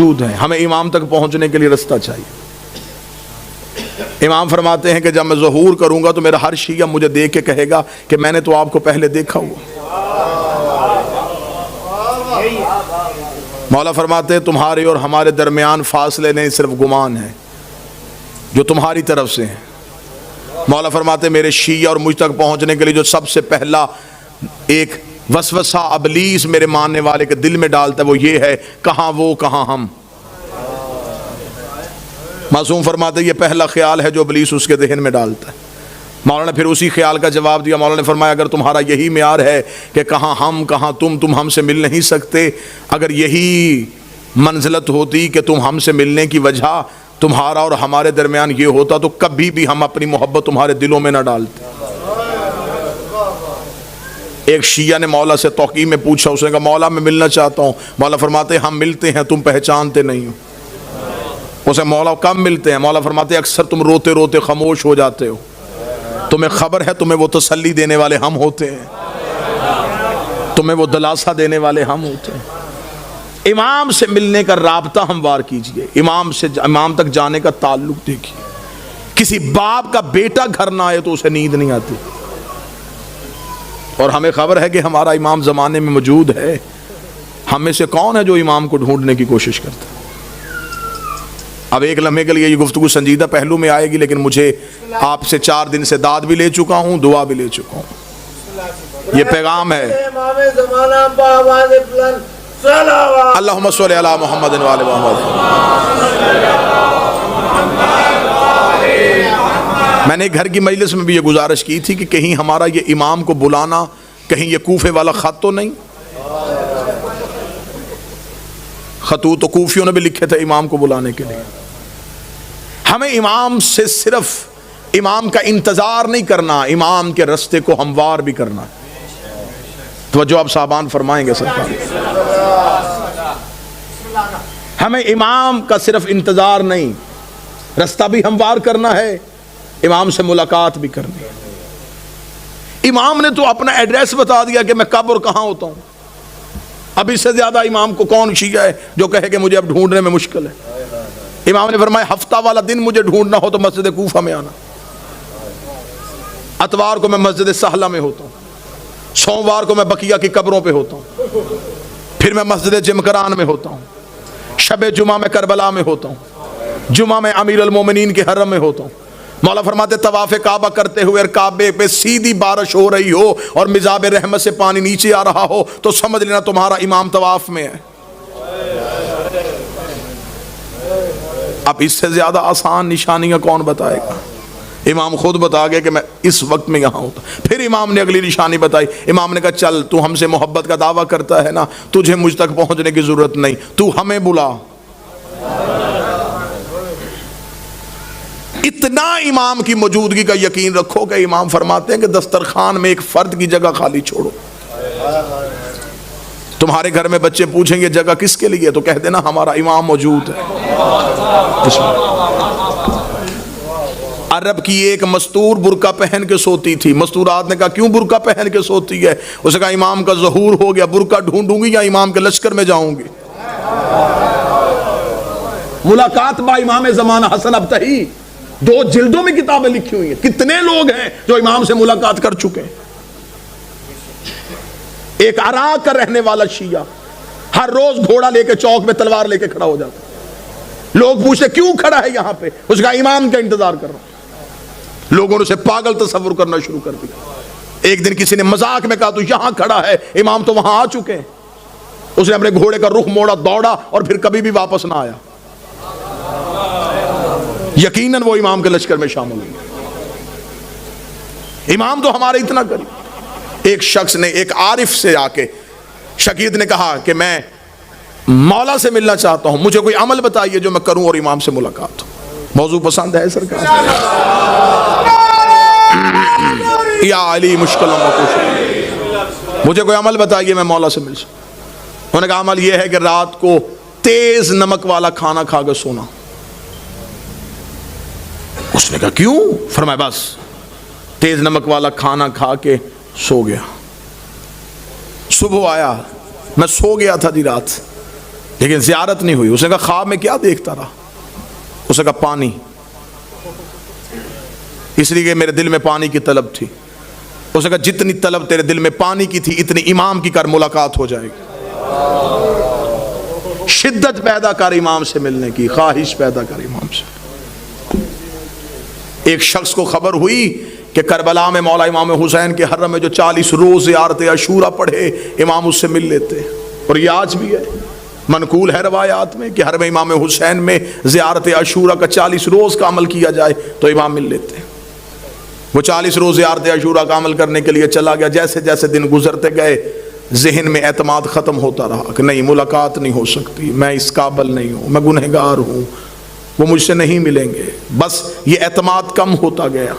موجود ہیں، ہمیں امام تک پہنچنے کے لیے رستہ چاہیے۔ امام فرماتے ہیں کہ جب میں ظہور کروں گا تو میرا ہر شیعہ مجھے دیکھ کے کہے گا کہ میں نے تو آپ کو پہلے دیکھا ہوا۔ مولا فرماتے ہیں تمہارے اور ہمارے درمیان فاصلے نہیں، صرف گمان ہے جو تمہاری طرف سے ہیں۔ مولا فرماتے ہیں میرے شیعہ اور مجھ تک پہنچنے کے لیے جو سب سے پہلا ایک وسوسہ ابلیس میرے ماننے والے کے دل میں ڈالتا ہے وہ یہ ہے، کہاں وہ کہاں ہم۔ معصوم فرماتے ہیں یہ پہلا خیال ہے جو ابلیس اس کے ذہن میں ڈالتا ہے۔ مولا نے پھر اسی خیال کا جواب دیا، مولا نے فرمایا اگر تمہارا یہی معیار ہے کہ کہاں ہم کہاں تم ہم سے مل نہیں سکتے، اگر یہی منزلت ہوتی کہ تم ہم سے ملنے کی وجہ تمہارا اور ہمارے درمیان یہ ہوتا تو کبھی بھی ہم اپنی محبت تمہارے دلوں میں نہ ڈالتے۔ ایک شیعہ نے مولا سے توقیع میں پوچھا، اس نے کہا مولا میں ملنا چاہتا ہوں۔ مولا فرماتے ہیں ہم ملتے ہیں، تم پہچانتے نہیں ہو۔ اسے مولا کب ملتے ہیں؟ مولا فرماتے ہیں اکثر تم روتے روتے خاموش ہو جاتے ہو، تمہیں خبر ہے تمہیں وہ تسلی دینے والے ہم ہوتے ہیں، تمہیں وہ دلاسہ دینے والے ہم ہوتے ہیں۔ امام سے ملنے کا رابطہ ہموار کیجئے، امام تک جانے کا تعلق دیکھیے۔ کسی باپ کا بیٹا گھر نہ آئے تو اسے نیند نہیں آتی، اور ہمیں خبر ہے کہ ہمارا امام زمانے میں موجود ہے۔ ہم میں سے کون ہے جو امام کو ڈھونڈنے کی کوشش کرتا ہے؟ اب ایک لمحے کے لیے یہ گفتگو سنجیدہ پہلو میں آئے گی، لیکن مجھے آپ سے 4 دن سے داد بھی لے چکا ہوں، دعا بھی لے چکا ہوں۔ یہ پیغام ہے اللہم صلی علی محمد و آل محمد۔ میں نے گھر کی مجلس میں بھی یہ گزارش کی تھی کہ کہیں ہمارا یہ امام کو بلانا کہیں یہ کوفے والا خط تو نہیں؟ خطوط تو کوفیوں نے بھی لکھے تھے امام کو بلانے کے لیے۔ ہمیں امام سے صرف امام کا انتظار نہیں کرنا، امام کے رستے کو ہموار بھی کرنا۔ توجہ آپ صاحبان فرمائیں گے سرکار۔ ہمیں امام کا صرف انتظار نہیں، رستہ بھی ہموار کرنا ہے، امام سے ملاقات بھی کرنی ہے۔ امام نے تو اپنا ایڈریس بتا دیا کہ میں کب اور کہاں ہوتا ہوں۔ اب اس سے زیادہ امام کو کون شیعہ ہے جو کہے کہ مجھے اب ڈھونڈنے میں مشکل ہے؟ امام نے فرمایا ہفتہ والا دن مجھے ڈھونڈنا ہو تو مسجد کوفہ میں آنا، اتوار کو میں مسجد سہلہ میں ہوتا ہوں، سوموار کو میں بقیہ کی قبروں پہ ہوتا ہوں، پھر میں مسجد جمکران میں ہوتا ہوں، شب جمعہ میں کربلا میں ہوتا ہوں، جمعہ میں امیر المومنین کے حرم میں ہوتا ہوں۔ مولا فرماتے طواف کعبہ کرتے ہوئے کعبے پہ سیدھی بارش ہو رہی ہو اور مذاب رحمت سے پانی نیچے آ رہا ہو تو سمجھ لینا تمہارا امام طواف میں ہے۔ اب اس سے زیادہ آسان نشانیاں کون بتائے گا؟ امام خود بتا گئے کہ میں اس وقت میں یہاں ہوتا۔ پھر امام نے اگلی نشانی بتائی، امام نے کہا چل تو ہم سے محبت کا دعویٰ کرتا ہے نا، تجھے مجھ تک پہنچنے کی ضرورت نہیں، تو ہمیں بلا۔ اتنا امام کی موجودگی کا یقین رکھو کہ امام فرماتے ہیں کہ دسترخوان میں ایک فرد کی جگہ خالی چھوڑو۔ تمہارے گھر میں بچے پوچھیں گے جگہ کس کے لیے تو کہہ دینا ہمارا امام موجود ہے۔ عرب کی ایک مستور برقع پہن کے سوتی تھی، مستورات نے کہا کیوں برقع پہن کے سوتی ہے؟ اس نے کہا امام کا ظہور ہو گیا، برقع ڈھونڈوں گی یا امام کے لشکر میں جاؤں گی؟ ملاقات با امام زمانہ حسن ابتہی، 2 جلدوں میں کتابیں لکھی ہوئی ہیں۔ کتنے لوگ ہیں جو امام سے ملاقات کر چکے ہیں؟ ایک عراق کا رہنے والا شیعہ ہر روز گھوڑا لے کے چوک میں تلوار لے کے کھڑا ہو جاتا، لوگ پوچھتے کیوں کھڑا ہے یہاں پہ؟ اس کا امام کا انتظار کر رہا ہوں۔ لوگوں نے اسے پاگل تصور کرنا شروع کر دیا۔ ایک دن کسی نے مذاق میں کہا تو یہاں کھڑا ہے، امام تو وہاں آ چکے ہیں۔ اس نے اپنے گھوڑے کا رخ موڑا، دوڑا اور پھر کبھی بھی واپس نہ آیا۔ یقیناً وہ امام کے لشکر میں شامل ہوئے۔ امام تو ہمارے اتنا قریب۔ ایک شخص نے ایک عارف سے آ کے شقیق نے کہا کہ میں مولا سے ملنا چاہتا ہوں، مجھے کوئی عمل بتائیے جو میں کروں اور امام سے ملاقات ہو۔ موضوع پسند ہے سرکار؟ یا علی مشکلوں میں کچھ، مجھے کوئی عمل بتائیے میں مولا سے مل سکوں۔ انہوں نے کہا عمل یہ ہے کہ رات کو تیز نمک والا کھانا کھا کے سونا۔ اس نے کہا کیوں؟ فرمایا بس تیز نمک والا کھانا کھا کے سو گیا، صبح آیا میں سو گیا تھا دی رات، لیکن زیارت نہیں ہوئی. اس نے کہا خواب میں کیا دیکھتا رہا؟ اس نے کہا پانی، اس لیے کہ میرے دل میں پانی کی طلب تھی. اس نے کہا جتنی طلب تیرے دل میں پانی کی تھی اتنی امام کی کر، ملاقات ہو جائے گی. شدت پیدا کر امام سے ملنے کی، خواہش پیدا کر امام سے. ایک شخص کو خبر ہوئی کہ کربلا میں مولا امام حسین کے حرم میں جو 40 روز زیارت عاشورہ پڑھے امام اس سے مل لیتے. اور یہ آج بھی ہے، منقول ہے روایات میں کہ حرم امام حسین میں زیارت عاشورہ کا 40 روز کا عمل کیا جائے تو امام مل لیتے ہیں. وہ 40 روز زیارت عاشورہ کا عمل کرنے کے لیے چلا گیا. جیسے جیسے دن گزرتے گئے ذہن میں اعتماد ختم ہوتا رہا کہ نہیں، ملاقات نہیں ہو سکتی، میں اس قابل نہیں ہوں، میں گنہگار ہوں، وہ مجھ سے نہیں ملیں گے. بس یہ اعتماد کم ہوتا گیا.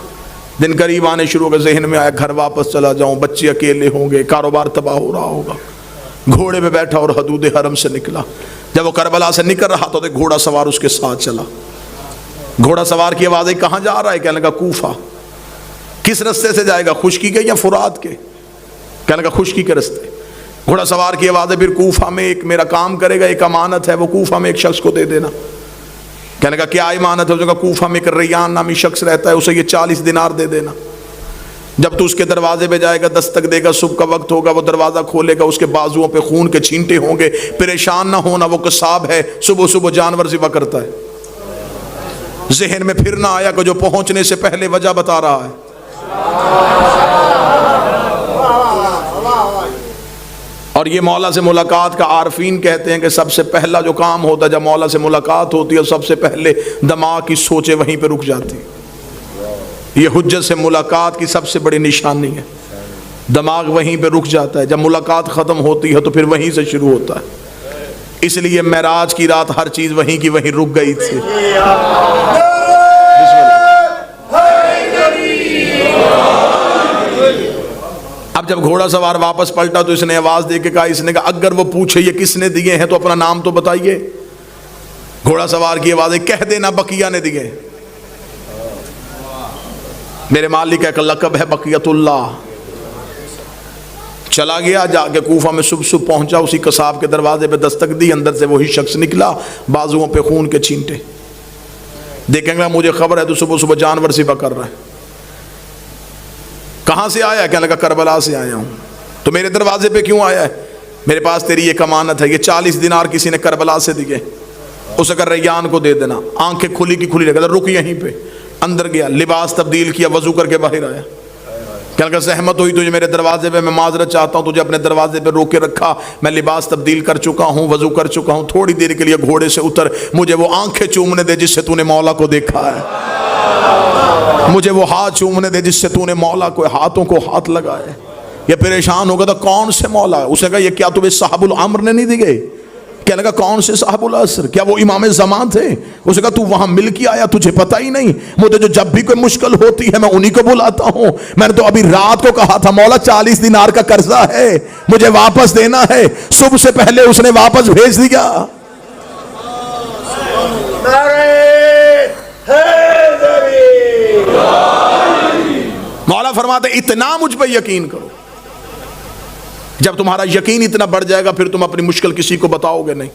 دن قریب آنے شروع ہو گئے. ذہن میں آیا گھر واپس چلا جاؤں، بچے اکیلے ہوں گے، کاروبار تباہ ہو رہا ہوگا. گھوڑے پہ بیٹھا اور حدود حرم سے نکلا. جب وہ کربلا سے نکل رہا تو گھوڑا سوار اس کے ساتھ چلا. گھوڑا سوار کی آواز آئی کہاں جا رہا ہے؟ کہنے لگا کوفہ. کس رستے سے جائے گا، خشکی کے یا فرات کے؟ کہنے لگا خشکی کے رستے. گھوڑا سوار کی آواز ہے پھر کوفہ میں ایک میرا کام کرے گا، ایک امانت ہے، وہ کوفہ میں ایک شخص کو دے دینا. کہنے لگا کیا امانت ہے؟ اس نے کہا کوفہ میں ایک ریان نامی شخص رہتا ہے، اسے یہ 40 دینار دے دینا. جب تو اس کے دروازے پہ جائے گا، دستک دے گا، صبح کا وقت ہوگا، وہ دروازہ کھولے گا، اس کے بازوؤں پہ خون کے چھینٹے ہوں گے. پریشان نہ ہونا، وہ قصاب ہے، صبح صبح جانور ذبح کرتا ہے. ذہن میں پھر نہ آیا کہ جو پہنچنے سے پہلے وجہ بتا رہا ہے. اور یہ مولا سے ملاقات کا عارفین کہتے ہیں کہ سب سے پہلا جو کام ہوتا ہے جب مولا سے ملاقات ہوتی ہے، سب سے پہلے دماغ کی سوچیں وہیں پہ رک جاتی. یہ حجت سے ملاقات کی سب سے بڑی نشانی ہے. دماغ وہیں پہ رک جاتا ہے. جب ملاقات ختم ہوتی ہے تو پھر وہیں سے شروع ہوتا ہے. اس لیے معراج کی رات ہر چیز وہیں کی وہیں رک گئی تھی. اب جب گھوڑا سوار واپس پلٹا تو اس نے آواز دے کے کہا، اس نے کہا اگر وہ پوچھے یہ کس نے دیے ہیں تو اپنا نام تو بتائیے. گھوڑا سوار کی آواز ہے کہہ دینا بقیہ نے دیے. میرے مالک کا لقب ہے بقیت اللہ. چلا گیا، جا کے کوفہ میں صبح پہنچا. اسی قصاب کے دروازے پہ دستک دی، اندر سے وہی شخص نکلا، بازوؤں پہ خون کے چھینٹے. دیکھیں گے مجھے خبر ہے تو صبح صبح جانور ذبح کر رہا ہے. کہاں سے آیا؟ کہنے لگا کربلا سے آیا ہوں. تو میرے دروازے پہ کیوں آیا ہے؟ میرے پاس تیری ایک امانت ہے، یہ 40 دینار کسی نے کربلا سے دیے، اسے کر ریان کو دے دینا. آنکھیں کھلی کی کھلی رکھ، رک یہیں پہ. اندر گیا، لباس تبدیل کیا، وضو کر کے باہر آیا. کہنے لگا زحمت ہوئی تجھے میرے دروازے پہ، میں معذرت چاہتا ہوں، تجھے اپنے دروازے پہ روکے رکھا، میں لباس تبدیل کر چکا ہوں، وضو کر چکا ہوں، تھوڑی دیر کے لیے گھوڑے سے اتر، مجھے وہ آنکھیں چومنے دے جس سے تو نے مولا کو دیکھا ہے، مجھے وہ ہاتھ چومنے دے جس سے تو نے مولا کو ہاتھوں کو ہاتھ لگائے. یہ پریشان ہو گیا تھا کون سے مولا ہے؟ اس نے کہا یہ کیا تمہیں صاحب العمر نے نہیں دیے؟ کہنے لگا کون سے صاحب العصر؟ کیا وہ امام زمان تھے؟ اس نے کہا تو وہاں مل کے آیا، تجھے پتہ ہی نہیں؟ مجھے جو جب بھی کوئی مشکل ہوتی ہے میں انہی کو بلاتا ہوں. میں نے تو ابھی رات کو کہا تھا مولا 40 دینار کا قرضہ ہے، مجھے واپس دینا ہے. صبح سے پہلے اس نے واپس بھیج دیا. مولا فرماتے اتنا مجھ پہ یقین کرو. جب تمہارا یقین اتنا بڑھ جائے گا پھر تم اپنی مشکل کسی کو بتاؤ گے نہیں.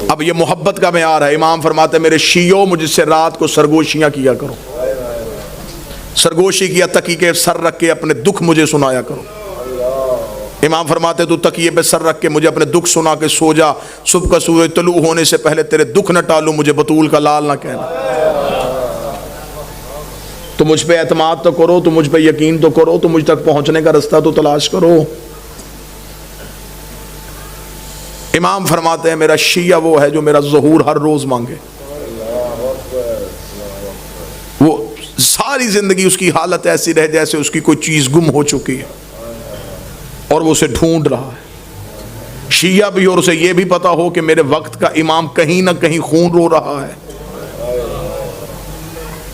اب یہ محبت کا معیار ہے. امام فرماتے ہیں میرے شیعوں مجھ سے رات کو سرگوشیاں کیا کرو. سرگوشی کیا تکیے کے سر رکھ کے اپنے دکھ مجھے سنایا کرو. امام فرماتے تو تکیے پہ سر رکھ کے مجھے اپنے دکھ سنا کے سو جا. صبح کا سورج طلوع ہونے سے پہلے تیرے دکھ نہ ٹالوں، مجھے بطول کا لال نہ کہنا. تو مجھ پہ اعتماد تو کرو، تو مجھ پہ یقین تو کرو، تو مجھ تک پہنچنے کا رستہ تو تلاش کرو. امام فرماتے ہیں میرا شیعہ وہ ہے جو میرا ظہور ہر روز مانگے. وہ ساری زندگی اس کی حالت ایسی رہے جیسے اس کی کوئی چیز گم ہو چکی ہے اور وہ اسے ڈھونڈ رہا ہے. شیعہ بھی اور اسے یہ بھی پتا ہو کہ میرے وقت کا امام کہیں نہ کہیں خون رو رہا ہے.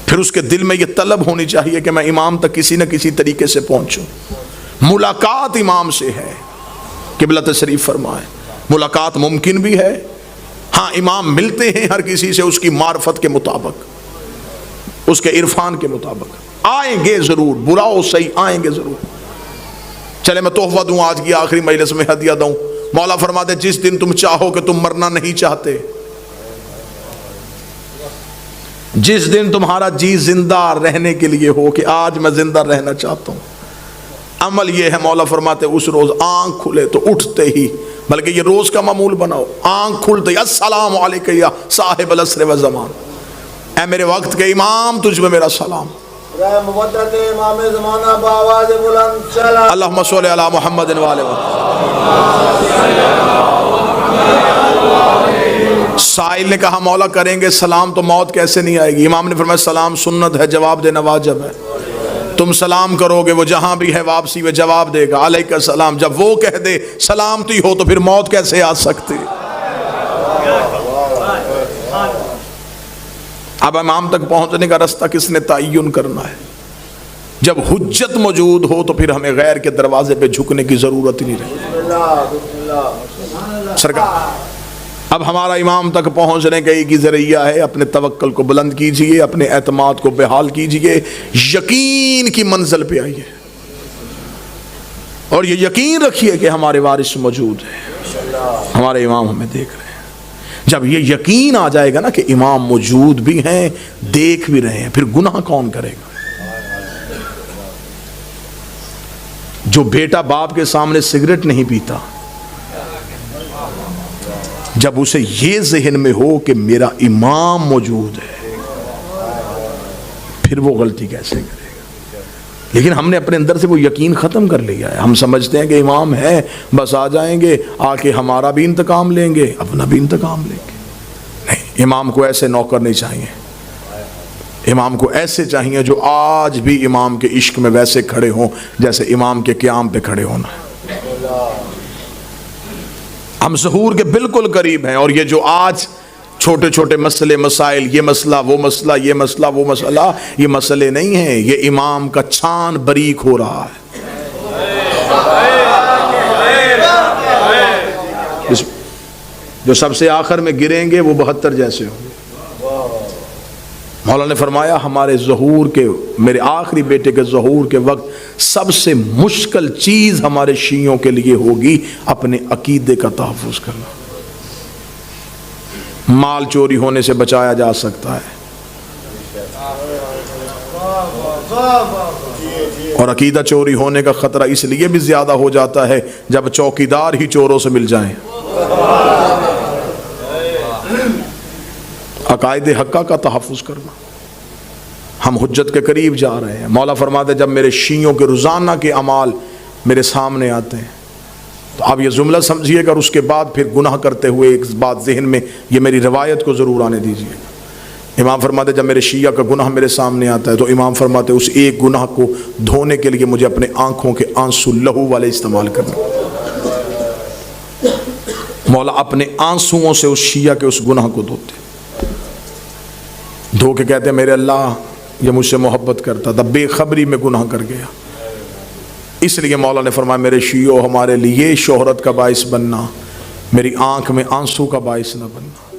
پھر اس کے دل میں یہ طلب ہونی چاہیے کہ میں امام تک کسی نہ کسی طریقے سے پہنچوں. ملاقات امام سے ہے. قبلہ تشریف فرمائے ملاقات ممکن بھی ہے. ہاں امام ملتے ہیں ہر کسی سے اس کی معرفت کے مطابق، اس کے عرفان کے مطابق. آئیں گے ضرور، برا ہو صحیح آئیں گے ضرور. چلے میں تحفہ دوں آج کی آخری مجلس میں، ہدیہ دوں. مولا فرماتے جس دن تم چاہو کہ تم مرنا نہیں چاہتے، جس دن تمہارا جی زندہ رہنے کے لیے ہو کہ آج میں زندہ رہنا چاہتا ہوں، عمل یہ ہے مولا فرماتے اس روز آنکھ کھلے تو اٹھتے ہی، بلکہ یہ روز کا معمول بناؤ، آنکھ کھلتے ہی السلام علیکہ یا صاحب العصر والزمان، اے میرے وقت کے امام تجھ میں میرا سلام. مبدت امام زمانہ بآواز بلند چلا اللہم صلی علی محمد وآلہ وسلم. سائل نے کہا مولا کریں گے سلام تو موت کیسے نہیں آئے گی؟ امام نے فرمایا سلام سنت ہے، جواب دینا واجب ہے. تم سلام کرو گے وہ جہاں بھی ہے واپسی میں جواب دے گا علیکہ السلام. جب وہ کہہ دے سلامتی ہو تو پھر موت کیسے آ سکتی؟ اب امام تک پہنچنے کا رستہ کس نے تعین کرنا ہے؟ جب حجت موجود ہو تو پھر ہمیں غیر کے دروازے پہ جھکنے کی ضرورت ہی نہیں رہی. سرکار اب ہمارا امام تک پہنچنے کا ایک ہی ذریعہ ہے، اپنے توکل کو بلند کیجئے، اپنے اعتماد کو بحال کیجئے، یقین کی منزل پہ آئیے اور یہ یقین رکھیے کہ ہمارے وارث موجود ہیں، ہمارے امام ہمیں دیکھ رہے ہیں. جب یہ یقین آ جائے گا نا کہ امام موجود بھی ہیں دیکھ بھی رہے ہیں، پھر گناہ کون کرے گا؟ جو بیٹا باپ کے سامنے سگریٹ نہیں پیتا، جب اسے یہ ذہن میں ہو کہ میرا امام موجود ہے، پھر وہ غلطی کیسے کرے گا؟ لیکن ہم نے اپنے اندر سے وہ یقین ختم کر لیا ہے. ہم سمجھتے ہیں کہ امام ہے بس آ جائیں گے، آ کے ہمارا بھی انتقام لیں گے، اپنا بھی انتقام لیں گے. نہیں، امام کو ایسے نوکر نہیں چاہیے. امام کو ایسے چاہیے جو آج بھی امام کے عشق میں ویسے کھڑے ہوں جیسے امام کے قیام پہ کھڑے ہونا ہے. ہم ظہور کے بالکل قریب ہیں، اور یہ جو آج چھوٹے چھوٹے مسئلے مسائل، یہ مسئلہ وہ مسئلہ، یہ مسئلہ وہ مسئلہ، یہ مسئلے نہیں ہیں، یہ امام کا چھان باریک ہو رہا ہے. جو سب سے آخر میں گریں گے وہ 72 جیسے ہوں. مولا نے فرمایا ہمارے ظہور کے، میرے آخری بیٹے کے ظہور کے وقت سب سے مشکل چیز ہمارے شیعوں کے لیے ہوگی اپنے عقیدے کا تحفظ کرنا. مال چوری ہونے سے بچایا جا سکتا ہے، اور عقیدہ چوری ہونے کا خطرہ اس لیے بھی زیادہ ہو جاتا ہے جب چوکیدار ہی چوروں سے مل جائیں. عقائد حقہ کا تحفظ کرنا. ہم حجت کے قریب جا رہے ہیں. مولا فرماتے جب میرے شیعوں کے روزانہ کے اعمال میرے سامنے آتے ہیں تو آپ یہ جملہ سمجھیے گا، اور اس کے بعد پھر گناہ کرتے ہوئے ایک بات ذہن میں، یہ میری روایت کو ضرور آنے دیجیے. امام فرماتے جب میرے شیعہ کا گناہ میرے سامنے آتا ہے تو امام فرماتے اس ایک گناہ کو دھونے کے لیے مجھے اپنے آنکھوں کے آنسو لہو والے استعمال کرنا. مولا اپنے آنسوؤں سے اس شیعہ کے اس گناہ کو دھوتے، دھو کے کہتے ہیں میرے اللہ یہ مجھ سے محبت کرتا تھا، بے خبری میں گناہ کر گیا. اس لیے مولا نے فرمایا میرے شیعوں ہمارے لیے شہرت کا باعث بننا، میری آنکھ میں آنسو کا باعث نہ بننا.